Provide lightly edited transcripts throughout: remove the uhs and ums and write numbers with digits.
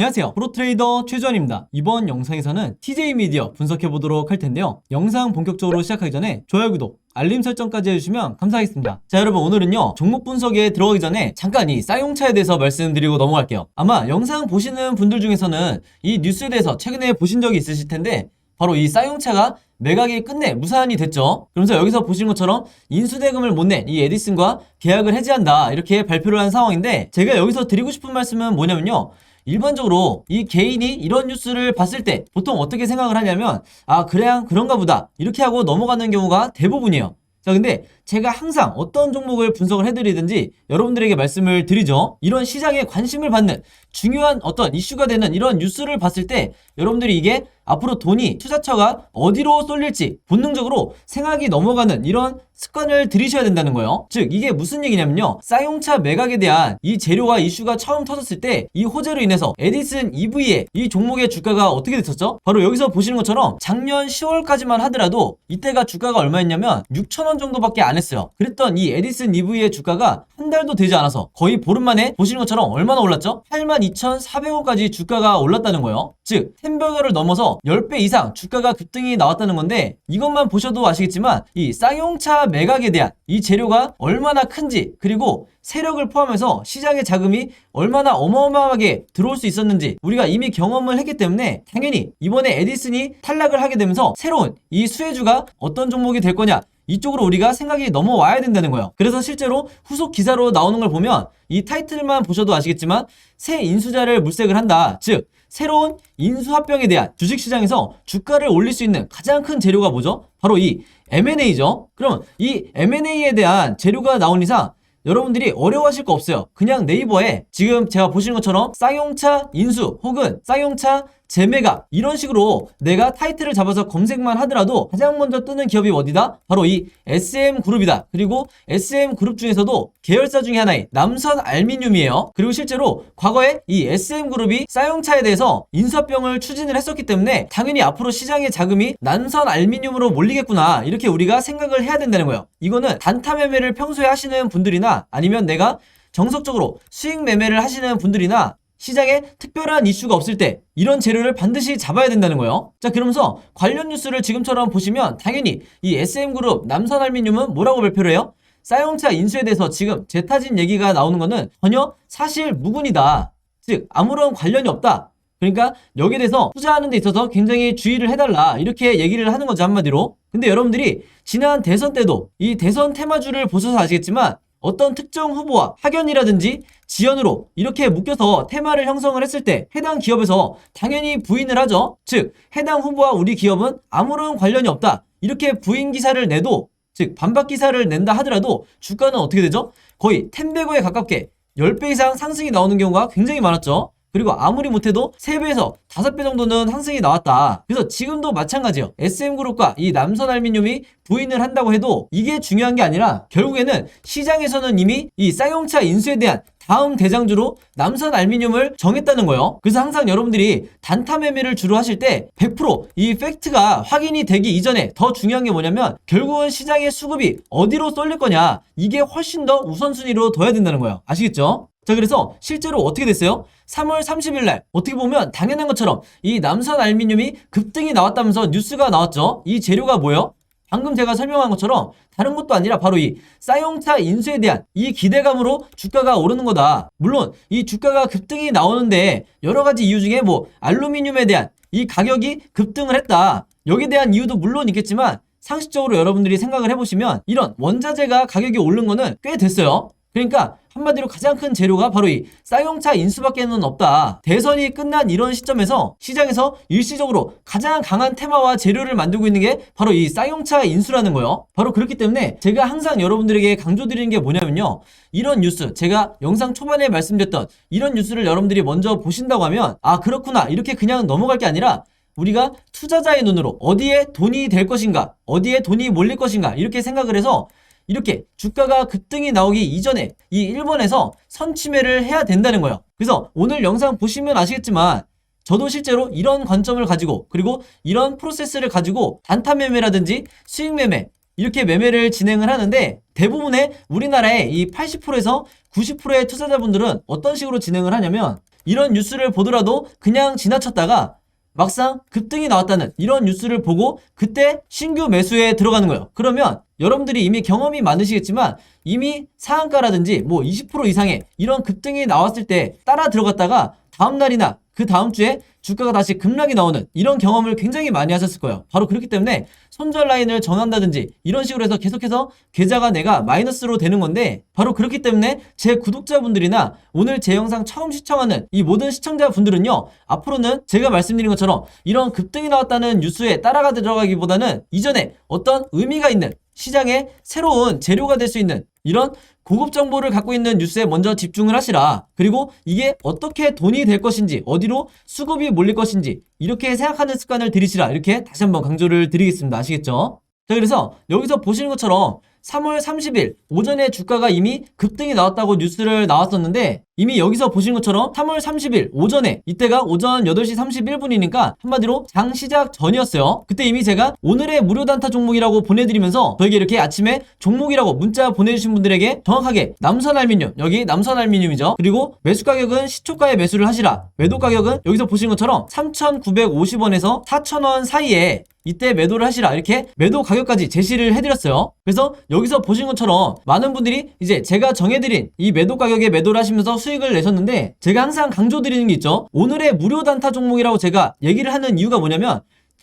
안녕하세요. 프로트레이더 최주환입니다. 이번 영상에서는 TJ미디어 분석해보도록 할 텐데요. 영상 본격적으로 시작하기 전에 좋아요, 구독, 알림 설정까지 해주시면 감사하겠습니다. 자, 여러분, 오늘은요 종목 분석에 들어가기 전에 잠깐 이 쌍용차에 대해서 말씀드리고 넘어갈게요. 아마 영상 보시는 분들 중에서는 이 뉴스에 대해서 최근에 보신 적이 있으실 텐데 바로 이 쌍용차가 매각이 끝내 무산이 됐죠. 그러면서 여기서 보시는 것처럼 인수대금을 못 낸 이 에디슨과 계약을 해지한다 이렇게 발표를 한 상황인데, 제가 여기서 드리고 싶은 말씀은 뭐냐면요, 일반적으로 이 개인이 이런 뉴스를 봤을 때 보통 어떻게 생각을 하냐면, 아 그래 그런가 보다 이렇게 하고 넘어가는 경우가 대부분이에요. 자, 근데 제가 항상 어떤 종목을 분석을 해드리든지 여러분들에게 말씀을 드리죠. 이런 시장에 관심을 받는 중요한 어떤 이슈가 되는 이런 뉴스를 봤을 때 여러분들이 이게 앞으로 돈이, 투자처가 어디로 쏠릴지 본능적으로 생각이 넘어가는 이런 습관을 들이셔야 된다는 거예요. 즉 이게 무슨 얘기냐면요, 쌍용차 매각에 대한 이 재료와 이슈가 처음 터졌을 때 이 호재로 인해서 에디슨 EV의 이 종목의 주가가 어떻게 됐었죠? 바로 여기서 보시는 것처럼 작년 10월까지만 하더라도 이때가 주가가 얼마였냐면 6,000원 정도밖에 안 했어요. 그랬던 이 에디슨 EV의 주가가 한 달도 되지 않아서 거의 보름 만에 보시는 것처럼 얼마나 올랐죠? 82,400원까지 주가가 올랐다는 거예요. 즉 햄버거를 넘어서 10배 이상 주가가 급등이 나왔다는 건데, 이것만 보셔도 아시겠지만 이 쌍용차 매각에 대한 이 재료가 얼마나 큰지, 그리고 세력을 포함해서 시장의 자금이 얼마나 어마어마하게 들어올 수 있었는지 우리가 이미 경험을 했기 때문에 당연히 이번에 에디슨이 탈락을 하게 되면서 새로운 이 수혜주가 어떤 종목이 될 거냐, 이쪽으로 우리가 생각이 넘어와야 된다는 거예요. 그래서 실제로 후속 기사로 나오는 걸 보면 이 타이틀만 보셔도 아시겠지만 새 인수자를 물색을 한다, 즉 새로운 인수합병에 대한 주식시장에서 주가를 올릴 수 있는 가장 큰 재료가 뭐죠? 바로 이 M&A죠. 그러면 이 M&A에 대한 재료가 나온 이상 여러분들이 어려워하실 거 없어요. 그냥 네이버에 지금 제가 보시는 것처럼 쌍용차 인수 혹은 쌍용차 재매각 이런 식으로 내가 타이틀을 잡아서 검색만 하더라도 가장 먼저 뜨는 기업이 어디다? 바로 이 SM그룹이다. 그리고 SM그룹 중에서도 계열사 중에 하나인 남선알미늄이에요. 그리고 실제로 과거에 이 SM그룹이 쌍용차에 대해서 인수합병을 추진을 했었기 때문에 당연히 앞으로 시장의 자금이 남선알미늄으로 몰리겠구나 이렇게 우리가 생각을 해야 된다는 거예요. 이거는 단타 매매를 평소에 하시는 분들이나 아니면 내가 정석적으로 수익 매매를 하시는 분들이나 시장에 특별한 이슈가 없을 때 이런 재료를 반드시 잡아야 된다는 거예요. 자, 그러면서 관련 뉴스를 지금처럼 보시면 당연히 이 SM그룹 남선알미늄은 뭐라고 발표를 해요? 쌍용차 인수에 대해서 지금 재타진 얘기가 나오는 거는 전혀 사실 무근이다. 즉 아무런 관련이 없다. 그러니까 여기에 대해서 투자하는 데 있어서 굉장히 주의를 해달라 이렇게 얘기를 하는 거죠, 한마디로. 근데 여러분들이 지난 대선 때도 이 대선 테마주를 보셔서 아시겠지만 어떤 특정 후보와 학연이라든지 지연으로 이렇게 묶여서 테마를 형성을 했을 때 해당 기업에서 당연히 부인을 하죠. 즉 해당 후보와 우리 기업은 아무런 관련이 없다 이렇게 부인 기사를 내도, 즉 반박 기사를 낸다 하더라도 주가는 어떻게 되죠? 거의 10배에 가깝게 10배 이상 상승이 나오는 경우가 굉장히 많았죠. 그리고 아무리 못해도 3배에서 5배 정도는 상승이 나왔다. 그래서 지금도 마찬가지예요. SM그룹과 이 남선알미늄이 부인을 한다고 해도 이게 중요한 게 아니라 결국에는 시장에서는 이미 이 쌍용차 인수에 대한 다음 대장주로 남선알미늄을 정했다는 거예요. 그래서 항상 여러분들이 단타 매매를 주로 하실 때 100%이 팩트가 확인이 되기 이전에 더 중요한 게 뭐냐면 결국은 시장의 수급이 어디로 쏠릴 거냐, 이게 훨씬 더 우선순위로 둬야 된다는 거예요. 아시겠죠? 자, 그래서 실제로 어떻게 됐어요? 3월 30일 날 어떻게 보면 당연한 것처럼 이 남선알미늄이 급등이 나왔다면서 뉴스가 나왔죠. 이 재료가 뭐예요? 방금 제가 설명한 것처럼 다른 것도 아니라 바로 이 쌍용차 인수에 대한 이 기대감으로 주가가 오르는 거다. 물론 이 주가가 급등이 나오는데 여러 가지 이유 중에 뭐 알루미늄에 대한 이 가격이 급등을 했다, 여기에 대한 이유도 물론 있겠지만 상식적으로 여러분들이 생각을 해보시면 이런 원자재가 가격이 오른 거는 꽤 됐어요. 그러니까 한마디로 가장 큰 재료가 바로 이 쌍용차 인수밖에는 없다. 대선이 끝난 이런 시점에서 시장에서 일시적으로 가장 강한 테마와 재료를 만들고 있는 게 바로 이 쌍용차 인수라는 거예요. 바로 그렇기 때문에 제가 항상 여러분들에게 강조드리는 게 뭐냐면요, 이런 뉴스, 제가 영상 초반에 말씀드렸던 이런 뉴스를 여러분들이 먼저 보신다고 하면 아 그렇구나 이렇게 그냥 넘어갈 게 아니라 우리가 투자자의 눈으로 어디에 돈이 될 것인가, 어디에 돈이 몰릴 것인가 이렇게 생각을 해서 이렇게 주가가 급등이 나오기 이전에 이 1번에서 선취매를 해야 된다는 거예요. 그래서 오늘 영상 보시면 아시겠지만 저도 실제로 이런 관점을 가지고 그리고 이런 프로세스를 가지고 단타 매매라든지 수익 매매 이렇게 매매를 진행을 하는데, 대부분의 우리나라의 이 80%에서 90%의 투자자분들은 어떤 식으로 진행을 하냐면 이런 뉴스를 보더라도 그냥 지나쳤다가 막상 급등이 나왔다는 이런 뉴스를 보고 그때 신규 매수에 들어가는 거예요. 그러면 여러분들이 이미 경험이 많으시겠지만 이미 상한가라든지 뭐 20% 이상의 이런 급등이 나왔을 때 따라 들어갔다가 다음날이나 그 다음 주에 주가가 다시 급락이 나오는 이런 경험을 굉장히 많이 하셨을 거예요. 바로 그렇기 때문에 손절 라인을 정한다든지 이런 식으로 해서 계속해서 계좌가 내가 마이너스로 되는 건데, 바로 그렇기 때문에 제 구독자분들이나 오늘 제 영상 처음 시청하는 이 모든 시청자분들은요, 앞으로는 제가 말씀드린 것처럼 이런 급등이 나왔다는 뉴스에 따라가 들어가기보다는 이전에 어떤 의미가 있는 시장에 새로운 재료가 될 수 있는 이런 고급 정보를 갖고 있는 뉴스에 먼저 집중을 하시라. 그리고 이게 어떻게 돈이 될 것인지, 어디로 수급이 몰릴 것인지 이렇게 생각하는 습관을 들이시라. 이렇게 다시 한번 강조를 드리겠습니다. 아시겠죠? 자, 그래서 여기서 보시는 것처럼 3월 30일 오전에 주가가 이미 급등이 나왔다고 뉴스를 나왔었는데, 이미 여기서 보신 것처럼 3월 30일 오전에, 이때가 오전 8시 31분이니까 한마디로 장 시작 전이었어요. 그때 이미 제가 오늘의 무료 단타 종목이라고 보내드리면서 저에게 이렇게 아침에 종목이라고 문자 보내주신 분들에게 정확하게 남선알미늄, 여기 남선알미늄이죠. 그리고 매수 가격은 시초가에 매수를 하시라. 매도 가격은 여기서 보신 것처럼 3,950원에서 4,000원 사이에 이때 매도를 하시라. 이렇게 매도 가격까지 제시를 해드렸어요. 그래서 여기서 보신 것처럼 많은 분들이 이제 제가 정해드린 이 매도 가격에 매도를 하시면서 수익을 내셨는데, 제가 항상 강조드리는 게 있죠. 오늘의 무료 단타 종목이라고 제가 얘기를 하는 이유가 뭐냐면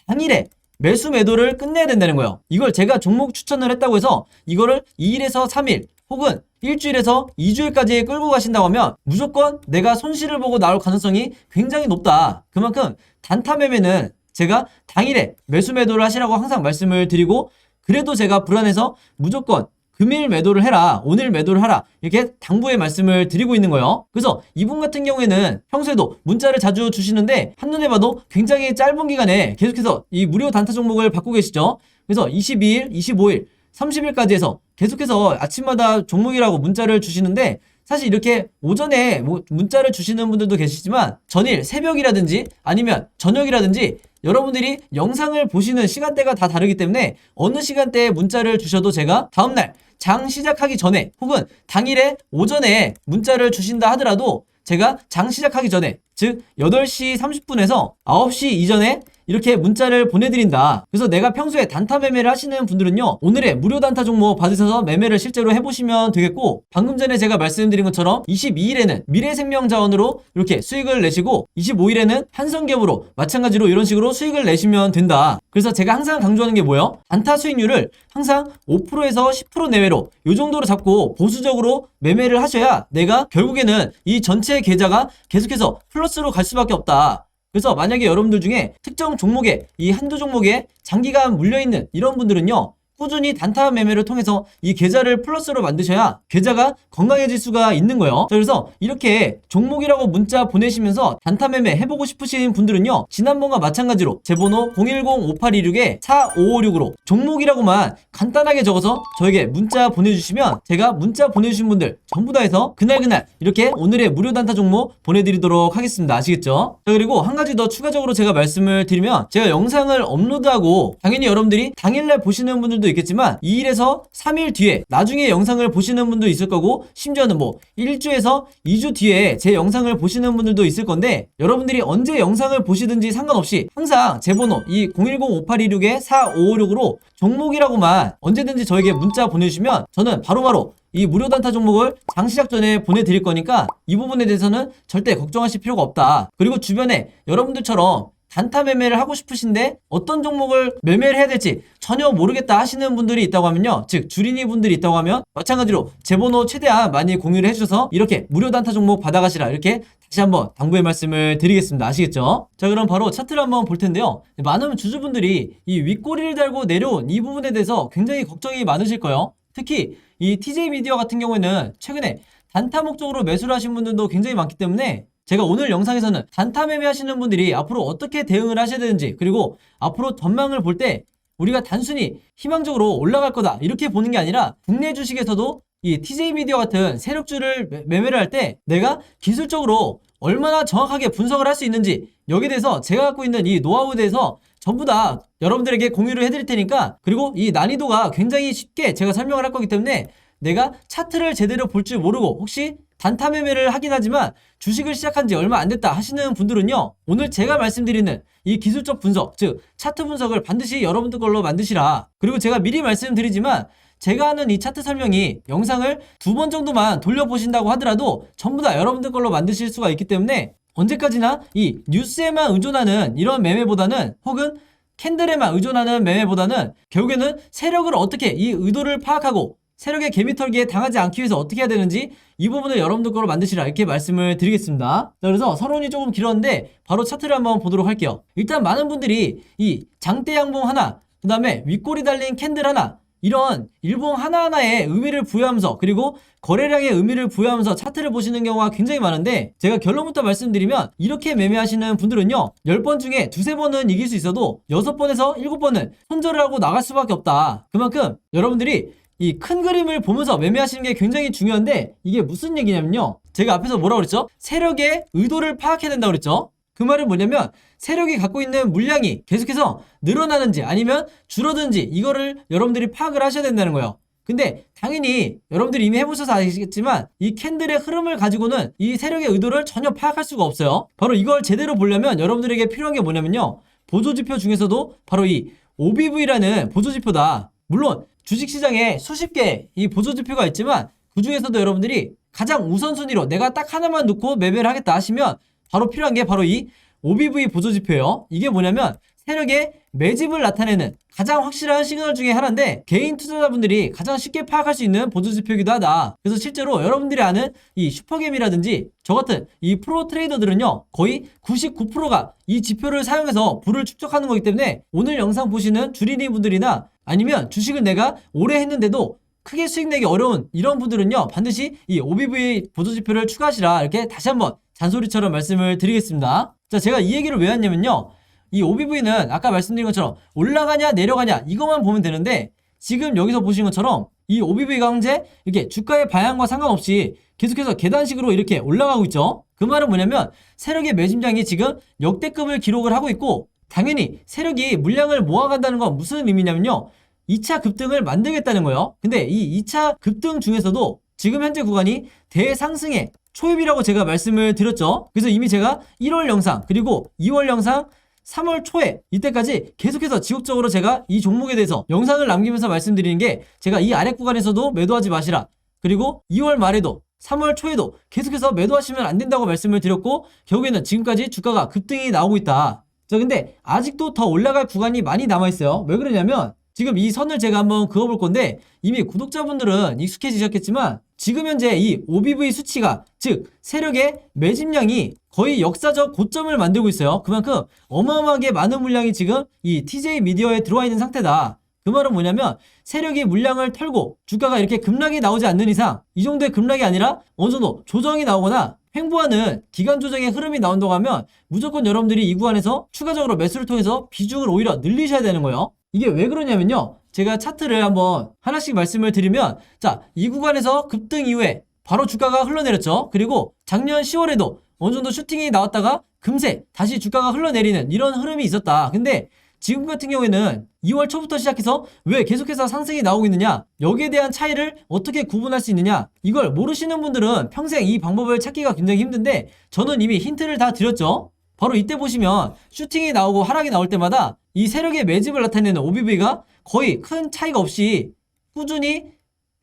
당일에 매수 매도를 끝내야 된다는 거예요. 이걸 제가 종목 추천을 했다고 해서 이거를 2일에서 3일 혹은 일주일에서 2주일까지 끌고 가신다고 하면 무조건 내가 손실을 보고 나올 가능성이 굉장히 높다. 그만큼 단타 매매는 제가 당일에 매수 매도를 하시라고 항상 말씀을 드리고, 그래도 제가 불안해서 무조건 금일 매도를 해라, 오늘 매도를 하라, 이렇게 당부의 말씀을 드리고 있는 거예요. 그래서 이분 같은 경우에는 평소에도 문자를 자주 주시는데 한눈에 봐도 굉장히 짧은 기간에 계속해서 이 무료 단타 종목을 받고 계시죠. 그래서 22일, 25일, 30일까지 해서 계속해서 아침마다 종목이라고 문자를 주시는데, 사실 이렇게 오전에 문자를 주시는 분들도 계시지만 전일 새벽이라든지 아니면 저녁이라든지 여러분들이 영상을 보시는 시간대가 다 다르기 때문에 어느 시간대에 문자를 주셔도 제가 다음날 장 시작하기 전에 혹은 당일에 오전에 문자를 주신다 하더라도 제가 장 시작하기 전에, 즉 8시 30분에서 9시 이전에 이렇게 문자를 보내드린다. 그래서 내가 평소에 단타 매매를 하시는 분들은요, 오늘의 무료 단타 종목 받으셔서 매매를 실제로 해보시면 되겠고, 방금 전에 제가 말씀드린 것처럼 22일에는 미래생명자원으로 이렇게 수익을 내시고 25일에는 한성기업으로 마찬가지로 이런 식으로 수익을 내시면 된다. 그래서 제가 항상 강조하는 게 뭐예요? 단타 수익률을 항상 5%에서 10% 내외로 이 정도로 잡고 보수적으로 매매를 하셔야 내가 결국에는 이 전체 계좌가 계속해서 플러스로 갈 수밖에 없다. 그래서 만약에 여러분들 중에 특정 종목에, 이 한두 종목에 장기간 물려있는 이런 분들은요, 꾸준히 단타 매매를 통해서 이 계좌를 플러스로 만드셔야 계좌가 건강해질 수가 있는 거예요. 자, 그래서 이렇게 종목이라고 문자 보내시면서 단타 매매 해보고 싶으신 분들은요, 지난번과 마찬가지로 제 번호 010-5826-4556으로 종목이라고만 간단하게 적어서 저에게 문자 보내주시면 제가 문자 보내주신 분들 전부 다 해서 그날 이렇게 오늘의 무료 단타 종목 보내드리도록 하겠습니다. 아시겠죠? 자, 그리고 한 가지 더 추가적으로 제가 말씀을 드리면, 제가 영상을 업로드하고 당연히 여러분들이 당일날 보시는 분들도 있겠지만 2일에서 3일 뒤에 나중에 영상을 보시는 분도 있을 거고, 심지어는 뭐 1주에서 2주 뒤에 제 영상을 보시는 분들도 있을 건데, 여러분들이 언제 영상을 보시든지 상관없이 항상 제 번호 이 010-5826-4556으로 종목이라고만 언제든지 저에게 문자 보내주시면 저는 바로바로 이 무료 단타 종목을 장 시작 전에 보내드릴 거니까 이 부분에 대해서는 절대 걱정하실 필요가 없다. 그리고 주변에 여러분들처럼 단타 매매를 하고 싶으신데 어떤 종목을 매매를 해야 될지 전혀 모르겠다 하시는 분들이 있다고 하면요, 즉 주린이 분들이 있다고 하면 마찬가지로 제 번호 최대한 많이 공유를 해주셔서 이렇게 무료 단타 종목 받아가시라, 이렇게 다시 한번 당부의 말씀을 드리겠습니다. 아시겠죠? 자, 그럼 바로 차트를 한번 볼 텐데요, 많은 주주분들이 이 윗꼬리를 달고 내려온 이 부분에 대해서 굉장히 걱정이 많으실 거예요. 특히 이 TJ 미디어 같은 경우에는 최근에 단타 목적으로 매수를 하신 분들도 굉장히 많기 때문에 제가 오늘 영상에서는 단타 매매하시는 분들이 앞으로 어떻게 대응을 하셔야 되는지, 그리고 앞으로 전망을 볼 때 우리가 단순히 희망적으로 올라갈 거다 이렇게 보는 게 아니라 국내 주식에서도 이 TJ 미디어 같은 세력주를 매매를 할 때 내가 기술적으로 얼마나 정확하게 분석을 할 수 있는지, 여기에 대해서 제가 갖고 있는 이 노하우에 대해서 전부 다 여러분들에게 공유를 해드릴 테니까, 그리고 이 난이도가 굉장히 쉽게 제가 설명을 할 거기 때문에 내가 차트를 제대로 볼 줄 모르고 혹시 단타 매매를 하긴 하지만 주식을 시작한 지 얼마 안 됐다 하시는 분들은요, 오늘 제가 말씀드리는 이 기술적 분석, 즉 차트 분석을 반드시 여러분들 걸로 만드시라. 그리고 제가 미리 말씀드리지만 제가 하는 이 차트 설명이 영상을 2번 정도만 돌려보신다고 하더라도 전부 다 여러분들 걸로 만드실 수가 있기 때문에 언제까지나 이 뉴스에만 의존하는 이런 매매보다는, 혹은 캔들에만 의존하는 매매보다는 결국에는 세력을 어떻게 이 의도를 파악하고 세력의 개미털기에 당하지 않기 위해서 어떻게 해야 되는지 이 부분을 여러분들 거로 만드시라, 이렇게 말씀을 드리겠습니다. 자, 그래서 서론이 조금 길었는데 바로 차트를 한번 보도록 할게요. 일단 많은 분들이 이 장대 양봉 하나, 그 다음에 윗꼬리 달린 캔들 하나, 이런 일봉 하나하나에 의미를 부여하면서, 그리고 거래량에 의미를 부여하면서 차트를 보시는 경우가 굉장히 많은데, 제가 결론부터 말씀드리면 이렇게 매매하시는 분들은요, 10번 중에 2~3번은 이길 수 있어도 6번에서 7번은 손절을 하고 나갈 수밖에 없다. 그만큼 여러분들이 이 큰 그림을 보면서 매매하시는 게 굉장히 중요한데, 이게 무슨 얘기냐면요, 제가 앞에서 뭐라고 그랬죠? 세력의 의도를 파악해야 된다고 그랬죠? 그 말은 뭐냐면 세력이 갖고 있는 물량이 계속해서 늘어나는지 아니면 줄어드는지, 이거를 여러분들이 파악을 하셔야 된다는 거예요. 근데 당연히 여러분들이 이미 해보셔서 아시겠지만 이 캔들의 흐름을 가지고는 이 세력의 의도를 전혀 파악할 수가 없어요. 바로 이걸 제대로 보려면 여러분들에게 필요한 게 뭐냐면요, 보조지표 중에서도 바로 이 OBV라는 보조지표다. 물론 주식시장에 수십 개의 이 보조지표가 있지만 그 중에서도 여러분들이 가장 우선순위로 내가 딱 하나만 놓고 매매를 하겠다 하시면 바로 필요한 게 바로 이 OBV 보조지표예요. 이게 뭐냐면 세력의 매집을 나타내는 가장 확실한 시그널 중에 하나인데, 개인 투자자분들이 가장 쉽게 파악할 수 있는 보조지표이기도 하다. 그래서 실제로 여러분들이 아는 이 슈퍼겜이라든지 저 같은 이 프로 트레이더들은요, 거의 99%가 이 지표를 사용해서 부를 축적하는 거기 때문에 오늘 영상 보시는 주린이 분들이나 아니면 주식을 내가 오래 했는데도 크게 수익 내기 어려운 이런 분들은요, 반드시 이 OBV 보조지표를 추가하시라, 이렇게 다시 한번 잔소리처럼 말씀을 드리겠습니다. 자, 제가 이 얘기를 왜 했냐면요, 이 OBV는 아까 말씀드린 것처럼 올라가냐 내려가냐 이것만 보면 되는데, 지금 여기서 보신 것처럼 이 OBV가 현재 이렇게 주가의 방향과 상관없이 계속해서 계단식으로 이렇게 올라가고 있죠. 그 말은 뭐냐면 세력의 매집량이 지금 역대급을 기록을 하고 있고, 당연히 세력이 물량을 모아간다는 건 무슨 의미냐면요, 2차 급등을 만들겠다는 거예요. 근데 이 2차 급등 중에서도 지금 현재 구간이 대상승의 초입이라고 제가 말씀을 드렸죠. 그래서 이미 제가 1월 영상, 그리고 2월 영상, 3월 초에 이때까지 계속해서 지속적으로 제가 이 종목에 대해서 영상을 남기면서 말씀드리는 게, 제가 이 아래 구간에서도 매도하지 마시라, 그리고 2월 말에도 3월 초에도 계속해서 매도하시면 안 된다고 말씀을 드렸고, 결국에는 지금까지 주가가 급등이 나오고 있다. 자, 근데 아직도 더 올라갈 구간이 많이 남아있어요. 왜 그러냐면 지금 이 선을 제가 한번 그어볼 건데, 이미 구독자분들은 익숙해지셨겠지만 지금 현재 이 OBV 수치가, 즉 세력의 매집량이 거의 역사적 고점을 만들고 있어요. 그만큼 어마어마하게 많은 물량이 지금 이 TJ 미디어에 들어와 있는 상태다. 그 말은 뭐냐면 세력이 물량을 털고 주가가 이렇게 급락이 나오지 않는 이상, 이 정도의 급락이 아니라 어느 정도 조정이 나오거나 횡보하는 기간 조정의 흐름이 나온다고 하면 무조건 여러분들이 이 구간에서 추가적으로 매수를 통해서 비중을 오히려 늘리셔야 되는 거예요. 이게 왜 그러냐면요, 제가 차트를 한번 하나씩 말씀을 드리면, 자, 이 구간에서 급등 이후에 바로 주가가 흘러내렸죠. 그리고 작년 10월에도 어느 정도 슈팅이 나왔다가 금세 다시 주가가 흘러내리는 이런 흐름이 있었다. 근데 지금 같은 경우에는 2월 초부터 시작해서 왜 계속해서 상승이 나오고 있느냐, 여기에 대한 차이를 어떻게 구분할 수 있느냐, 이걸 모르시는 분들은 평생 이 방법을 찾기가 굉장히 힘든데, 저는 이미 힌트를 다 드렸죠. 바로 이때 보시면 슈팅이 나오고 하락이 나올 때마다 이 세력의 매집을 나타내는 OBV가 거의 큰 차이가 없이 꾸준히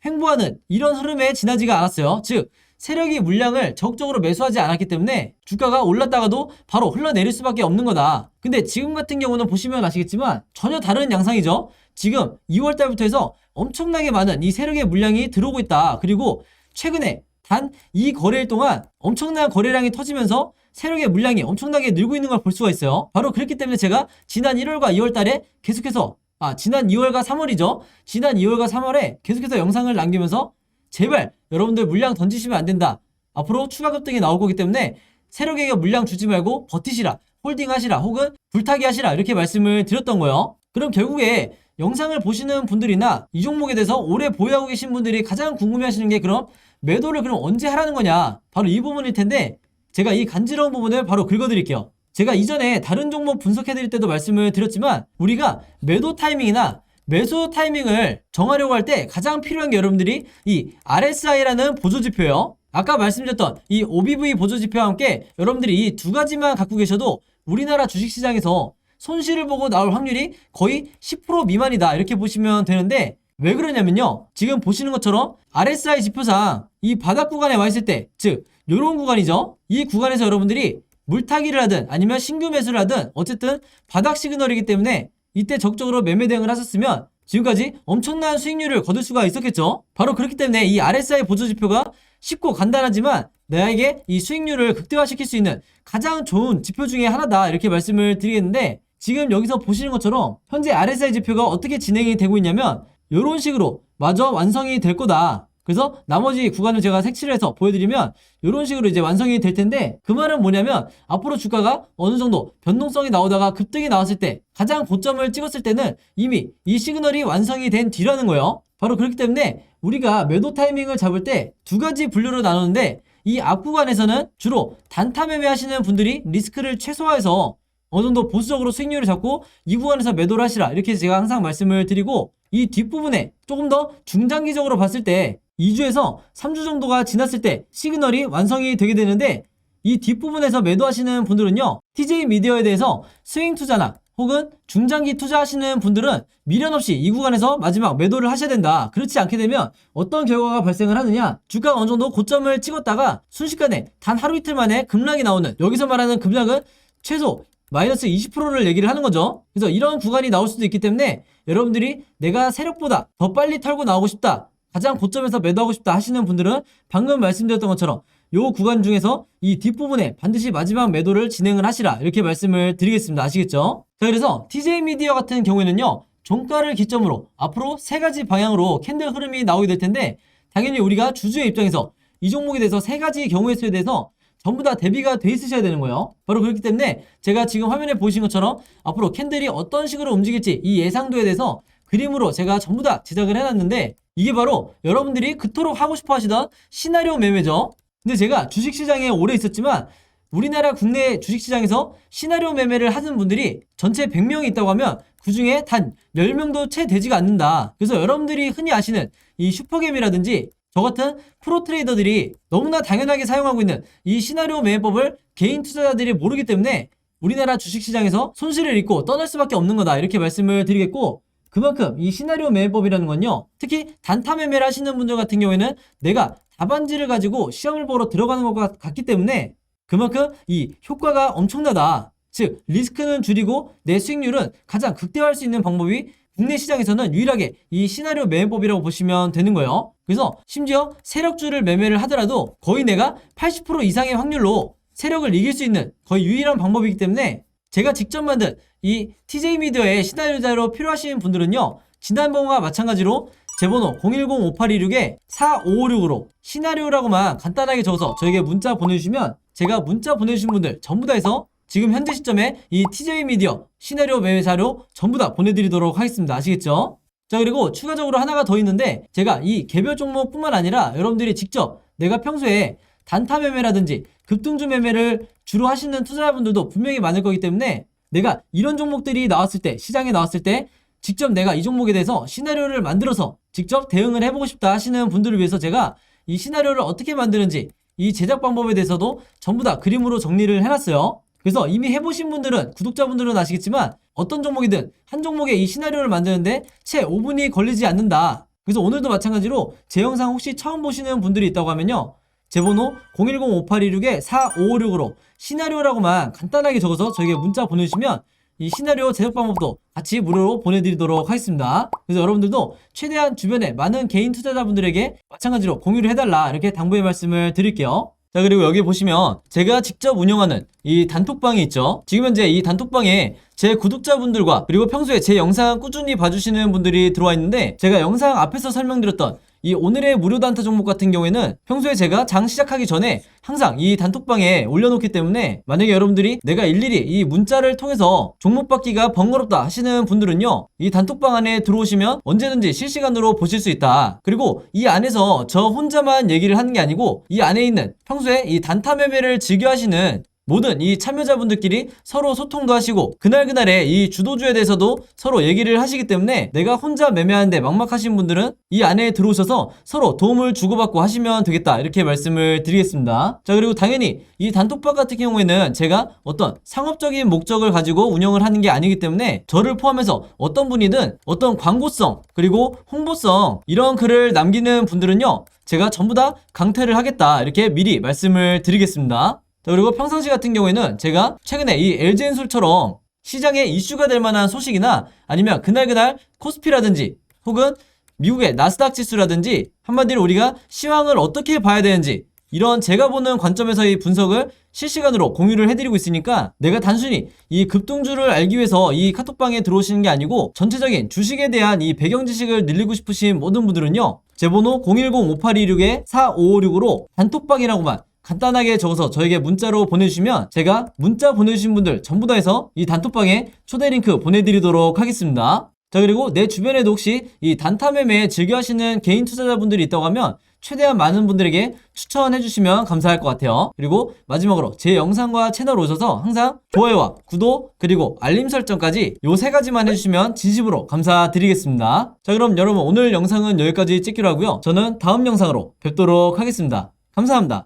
횡보하는 이런 흐름에 지나지가 않았어요. 즉 세력이 물량을 적극적으로 매수하지 않았기 때문에 주가가 올랐다가도 바로 흘러내릴 수밖에 없는 거다. 근데 지금 같은 경우는 보시면 아시겠지만 전혀 다른 양상이죠. 지금 2월 달부터 해서 엄청나게 많은 이 세력의 물량이 들어오고 있다. 그리고 최근에 단 이 거래일 동안 엄청난 거래량이 터지면서 세력의 물량이 엄청나게 늘고 있는 걸 볼 수가 있어요. 바로 그렇기 때문에 제가 지난 1월과 2월 달에 계속해서 지난 2월과 3월이죠. 지난 2월과 3월에 계속해서 영상을 남기면서 제발 여러분들 물량 던지시면 안 된다. 앞으로 추가 급등이 나올 거기 때문에 세력에게 물량 주지 말고 버티시라, 홀딩 하시라, 혹은 불타기 하시라, 이렇게 말씀을 드렸던 거예요. 그럼 결국에 영상을 보시는 분들이나 이 종목에 대해서 오래 보유하고 계신 분들이 가장 궁금해 하시는 게, 그럼 매도를 그럼 언제 하라는 거냐, 바로 이 부분일 텐데, 제가 이 간지러운 부분을 바로 긁어드릴게요. 제가 이전에 다른 종목 분석해드릴 때도 말씀을 드렸지만, 우리가 매도 타이밍이나 매수 타이밍을 정하려고 할 때 가장 필요한 게 여러분들이 이 RSI라는 보조지표예요. 아까 말씀드렸던 이 OBV 보조지표와 함께 여러분들이 이 두 가지만 갖고 계셔도 우리나라 주식시장에서 손실을 보고 나올 확률이 거의 10% 미만이다 이렇게 보시면 되는데, 왜 그러냐면요, 지금 보시는 것처럼 RSI 지표상 이 바닥 구간에 와 있을 때, 즉 요런 구간이죠. 이 구간에서 여러분들이 물타기를 하든 아니면 신규 매수를 하든 어쨌든 바닥 시그널이기 때문에 이때 적극적으로 매매 대응을 하셨으면 지금까지 엄청난 수익률을 거둘 수가 있었겠죠. 바로 그렇기 때문에 이 RSI 보조지표가 쉽고 간단하지만 나에게 이 수익률을 극대화시킬 수 있는 가장 좋은 지표 중에 하나다 이렇게 말씀을 드리겠는데, 지금 여기서 보시는 것처럼 현재 RSI 지표가 어떻게 진행이 되고 있냐면 이런 식으로 마저 완성이 될 거다. 그래서 나머지 구간을 제가 색칠을 해서 보여드리면 이런 식으로 이제 완성이 될 텐데, 그 말은 뭐냐면 앞으로 주가가 어느 정도 변동성이 나오다가 급등이 나왔을 때 가장 고점을 찍었을 때는 이미 이 시그널이 완성이 된 뒤라는 거예요. 바로 그렇기 때문에 우리가 매도 타이밍을 잡을 때 두 가지 분류로 나누는데, 이 앞 구간에서는 주로 단타 매매 하시는 분들이 리스크를 최소화해서 어느 정도 보수적으로 수익률을 잡고 이 구간에서 매도를 하시라 이렇게 제가 항상 말씀을 드리고, 이 뒷부분에 조금 더 중장기적으로 봤을 때 2주에서 3주 정도가 지났을 때 시그널이 완성이 되게 되는데, 이 뒷부분에서 매도하시는 분들은요, TJ 미디어에 대해서 스윙 투자나 혹은 중장기 투자하시는 분들은 미련 없이 이 구간에서 마지막 매도를 하셔야 된다. 그렇지 않게 되면 어떤 결과가 발생을 하느냐, 주가가 어느 정도 고점을 찍었다가 순식간에 단 하루 이틀 만에 급락이 나오는, 여기서 말하는 급락은 최소 마이너스 20%를 얘기를 하는 거죠. 그래서 이런 구간이 나올 수도 있기 때문에 여러분들이 내가 세력보다 더 빨리 털고 나오고 싶다, 가장 고점에서 매도하고 싶다 하시는 분들은 방금 말씀드렸던 것처럼 요 구간 중에서 이 뒷부분에 반드시 마지막 매도를 진행을 하시라 이렇게 말씀을 드리겠습니다. 아시겠죠? 자, 그래서 TJ 미디어 같은 경우에는요, 종가를 기점으로 앞으로 세 가지 방향으로 캔들 흐름이 나오게 될 텐데, 당연히 우리가 주주의 입장에서 이 종목에 대해서 세 가지 경우의 수에 대해서 전부 다 대비가 돼 있으셔야 되는 거예요. 바로 그렇기 때문에 제가 지금 화면에 보이신 것처럼 앞으로 캔들이 어떤 식으로 움직일지 이 예상도에 대해서 그림으로 제가 전부 다 제작을 해놨는데, 이게 바로 여러분들이 그토록 하고 싶어 하시던 시나리오 매매죠. 근데 제가 주식시장에 오래 있었지만 우리나라 국내 주식시장에서 시나리오 매매를 하는 분들이 전체 100명이 있다고 하면 그 중에 단 10명도 채 되지가 않는다. 그래서 여러분들이 흔히 아시는 이 슈퍼겜이라든지 저 같은 프로 트레이더들이 너무나 당연하게 사용하고 있는 이 시나리오 매매법을 개인 투자자들이 모르기 때문에 우리나라 주식시장에서 손실을 입고 떠날 수밖에 없는 거다 이렇게 말씀을 드리겠고, 그만큼 이 시나리오 매매법이라는 건요, 특히 단타 매매를 하시는 분들 같은 경우에는 내가 답안지를 가지고 시험을 보러 들어가는 것 같기 때문에 그만큼 이 효과가 엄청나다. 즉 리스크는 줄이고 내 수익률은 가장 극대화할 수 있는 방법이 국내 시장에서는 유일하게 이 시나리오 매매법이라고 보시면 되는 거예요. 그래서 심지어 세력주를 매매를 하더라도 거의 내가 80% 이상의 확률로 세력을 이길 수 있는 거의 유일한 방법이기 때문에 제가 직접 만든 이 TJ 미디어의 시나리오 자료 필요하신 분들은요, 지난번과 마찬가지로 제 번호 010-5826-4556으로 시나리오라고만 간단하게 적어서 저에게 문자 보내주시면 제가 문자 보내주신 분들 전부 다 해서 지금 현재 시점에 이 TJ 미디어 시나리오 매매 자료 전부 다 보내드리도록 하겠습니다. 아시겠죠? 자, 그리고 추가적으로 하나가 더 있는데, 제가 이 개별 종목뿐만 아니라 여러분들이 직접 내가 평소에 단타 매매라든지 급등주 매매를 주로 하시는 투자자분들도 분명히 많을 거기 때문에 내가 이런 종목들이 나왔을 때, 시장에 나왔을 때 직접 내가 이 종목에 대해서 시나리오를 만들어서 직접 대응을 해보고 싶다 하시는 분들을 위해서 제가 이 시나리오를 어떻게 만드는지 이 제작 방법에 대해서도 전부 다 그림으로 정리를 해놨어요. 그래서 이미 해보신 분들은, 구독자분들은 아시겠지만 어떤 종목이든 한 종목의 이 시나리오를 만드는데 채 5분이 걸리지 않는다. 그래서 오늘도 마찬가지로 제 영상 혹시 처음 보시는 분들이 있다고 하면요, 제 번호 010-5826-4556으로 시나리오라고만 간단하게 적어서 저에게 문자 보내주시면 이 시나리오 제작 방법도 같이 무료로 보내드리도록 하겠습니다. 그래서 여러분들도 최대한 주변에 많은 개인 투자자분들에게 마찬가지로 공유를 해달라 이렇게 당부의 말씀을 드릴게요. 자, 그리고 여기 보시면 제가 직접 운영하는 이 단톡방이 있죠. 지금 현재 이 단톡방에 제 구독자분들과 그리고 평소에 제 영상 꾸준히 봐주시는 분들이 들어와 있는데, 제가 영상 앞에서 설명드렸던 이 오늘의 무료 단타 종목 같은 경우에는 평소에 제가 장 시작하기 전에 항상 이 단톡방에 올려놓기 때문에 만약에 여러분들이 내가 일일이 이 문자를 통해서 종목 받기가 번거롭다 하시는 분들은요, 이 단톡방 안에 들어오시면 언제든지 실시간으로 보실 수 있다. 그리고 이 안에서 저 혼자만 얘기를 하는 게 아니고 이 안에 있는 평소에 이 단타 매매를 즐겨 하시는 모든 이 참여자분들끼리 서로 소통도 하시고 그날그날의 이 주도주에 대해서도 서로 얘기를 하시기 때문에 내가 혼자 매매하는데 막막하신 분들은 이 안에 들어오셔서 서로 도움을 주고받고 하시면 되겠다, 이렇게 말씀을 드리겠습니다. 자, 그리고 당연히 이 단톡방 같은 경우에는 제가 어떤 상업적인 목적을 가지고 운영을 하는 게 아니기 때문에 저를 포함해서 어떤 분이든 어떤 광고성 그리고 홍보성 이런 글을 남기는 분들은요, 제가 전부 다 강퇴를 하겠다, 이렇게 미리 말씀을 드리겠습니다. 자, 그리고 평상시 같은 경우에는 제가 최근에 이 LG엔솔처럼 시장에 이슈가 될 만한 소식이나 아니면 그날그날 코스피라든지 혹은 미국의 나스닥 지수라든지 한마디로 우리가 시황을 어떻게 봐야 되는지 이런 제가 보는 관점에서의 분석을 실시간으로 공유를 해드리고 있으니까 내가 단순히 이 급등주를 알기 위해서 이 카톡방에 들어오시는 게 아니고 전체적인 주식에 대한 이 배경 지식을 늘리고 싶으신 모든 분들은요, 제 번호 010-5826-4556으로 단톡방이라고만 간단하게 적어서 저에게 문자로 보내주시면 제가 문자 보내주신 분들 전부 다 해서 이 단톡방에 초대 링크 보내드리도록 하겠습니다. 자, 그리고 내 주변에도 혹시 이 단타 매매 즐겨 하시는 개인 투자자분들이 있다고 하면 최대한 많은 분들에게 추천해 주시면 감사할 것 같아요. 그리고 마지막으로 제 영상과 채널 오셔서 항상 좋아요와 구독 그리고 알림 설정까지 요 3가지만 해주시면 진심으로 감사드리겠습니다. 자, 그럼 여러분 오늘 영상은 여기까지 찍기로 하고요. 저는 다음 영상으로 뵙도록 하겠습니다. 감사합니다.